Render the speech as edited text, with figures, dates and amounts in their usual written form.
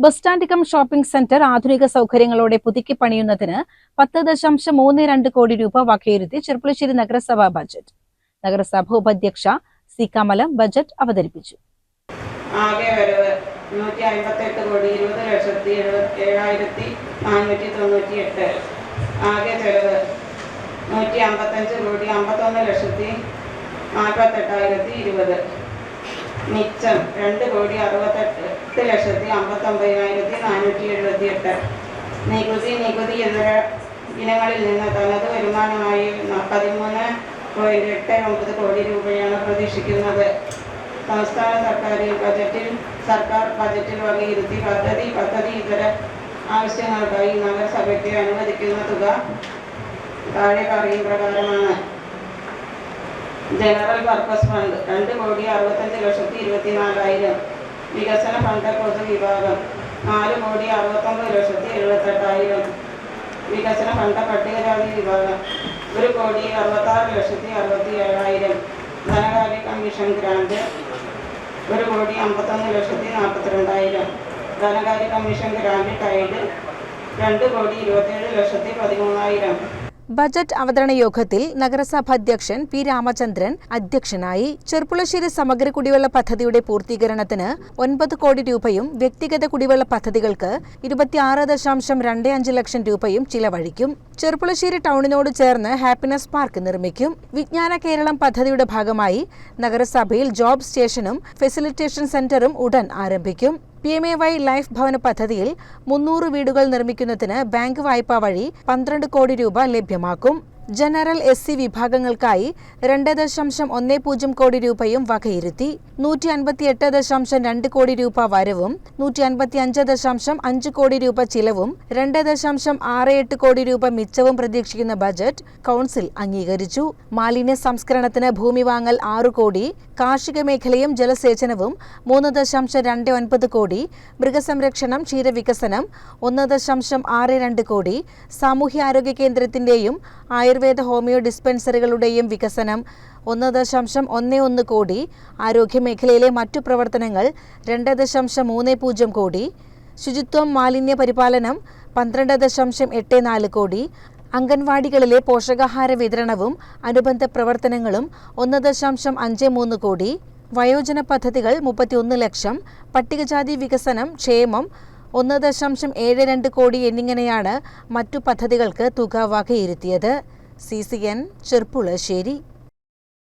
Bus stand cum shopping centre ആധുനിക സൗകര്യങ്ങളോടെ പുതുക്കി പണിയുന്നതിന് 10.32 കോടി രൂപ വകയിരുത്തി ചെർപ്പുളശ്ശേരി നഗരസഭ ബജറ്റ്. നഗരസഭ ഉപാധ്യക്ഷ സി കമലം ബജറ്റ് അവതരിപ്പിച്ചു. ആകെ വരവ് 157,77498. ആകെ ചെലവ് 155,51,48,20. മിച്ചം 2,68,59,478. നികുതി ഇതര ഇനങ്ങളിൽ നിന്ന് തനത് വരുമാനമായി 13.89 കോടി രൂപയാണ് പ്രതീക്ഷിക്കുന്നത്. സംസ്ഥാന സർക്കാർ ബജറ്റിൽ വകയിരുത്തി പദ്ധതി ഇതര ആവശ്യങ്ങൾക്കായി നഗരസഭയ്ക്ക് അനുവദിക്കുന്ന തുക താഴെ പറയും പ്രകാരമാണ്. General purpose fund 2,65,24,000. വികസന ഫണ്ട് പൊതുവിഭാഗം 4,69,78,000. വികസന ഫണ്ട് പട്ടികജാതി വിഭാഗം 1,66,67,000. ധനകാര്യ കമ്മീഷൻ ഗ്രാന്റ് 1,51,42,000. ധനകാര്യ കമ്മീഷൻ ഗ്രാന്റ് ടൈഡ് 2,27,13,000. ബജറ്റ് അവതരണ യോഗത്തിൽ നഗരസഭ അധ്യക്ഷൻ പി രാമചന്ദ്രൻ അധ്യക്ഷനായി. ചെർപ്പുളശ്ശേരി സമഗ്ര കുടിവെള്ള പദ്ധതിയുടെ പൂർത്തീകരണത്തിന് 9 കോടി രൂപയും വ്യക്തിഗത കുടിവെള്ള പദ്ധതികൾക്ക് 26.25 ലക്ഷം രൂപയും ചിലവഴിക്കും. ചെർപ്പുളശ്ശേരി ടൗണിനോട് ചേർന്ന് ഹാപ്പിനെസ് പാർക്ക് നിർമ്മിക്കും. വിജ്ഞാന കേരളം പദ്ധതിയുടെ ഭാഗമായി നഗരസഭയിൽ ജോബ് സ്റ്റേഷനും ഫെസിലിറ്റേഷൻ സെന്ററും ഉടൻ ആരംഭിക്കും. PMAY ലൈഫ് ഭവന പദ്ധതിയിൽ 300 വീടുകൾ നിർമ്മിക്കുന്നതിന് ബാങ്ക് വായ്പ വഴി 12 കോടി രൂപ ലഭ്യമാക്കും. ജനറൽ SC വിഭാഗങ്ങൾക്കായി 2.10 കോടി രൂപയും വകയിരുത്തി. 158.2 കോടി രൂപ വരവും 155.5 കോടി രൂപ ചിലവും 2.68 കോടി രൂപ മിച്ചവും പ്രതീക്ഷിക്കുന്ന ബജറ്റ് കൗൺസിൽ അംഗീകരിച്ചു. മാലിന്യ സംസ്കരണത്തിന് ഭൂമി വാങ്ങൽ 6 കോടി, കാർഷിക മേഖലയും ജലസേചനവും 3.29 കോടി, മൃഗസംരക്ഷണം ക്ഷീരവികസനം 1.62 കോടി, സാമൂഹ്യാരോഗ്യ കേന്ദ്രത്തിന്റെയും ആയുർവേദ ഹോമിയോ ഡിസ്പെൻസറികളുടെയും വികസനം 1.11 കോടി, ആരോഗ്യമേഖലയിലെ മറ്റു പ്രവർത്തനങ്ങൾ 2.30 കോടി, ശുചിത്വം മാലിന്യ പരിപാലനം 12.84 കോടി, അംഗൻവാടികളിലെ പോഷകാഹാര വിതരണവും അനുബന്ധ പ്രവർത്തനങ്ങളും 1.53 കോടി, വയോജന പദ്ധതികൾ 31 ലക്ഷം, പട്ടികജാതി വികസനം ക്ഷേമം 1.72 കോടി എന്നിങ്ങനെയാണ് മറ്റു പദ്ധതികൾക്ക് തുക വകയിരുത്തിയത്. CCN ചെർപ്പുളശ്ശേരി.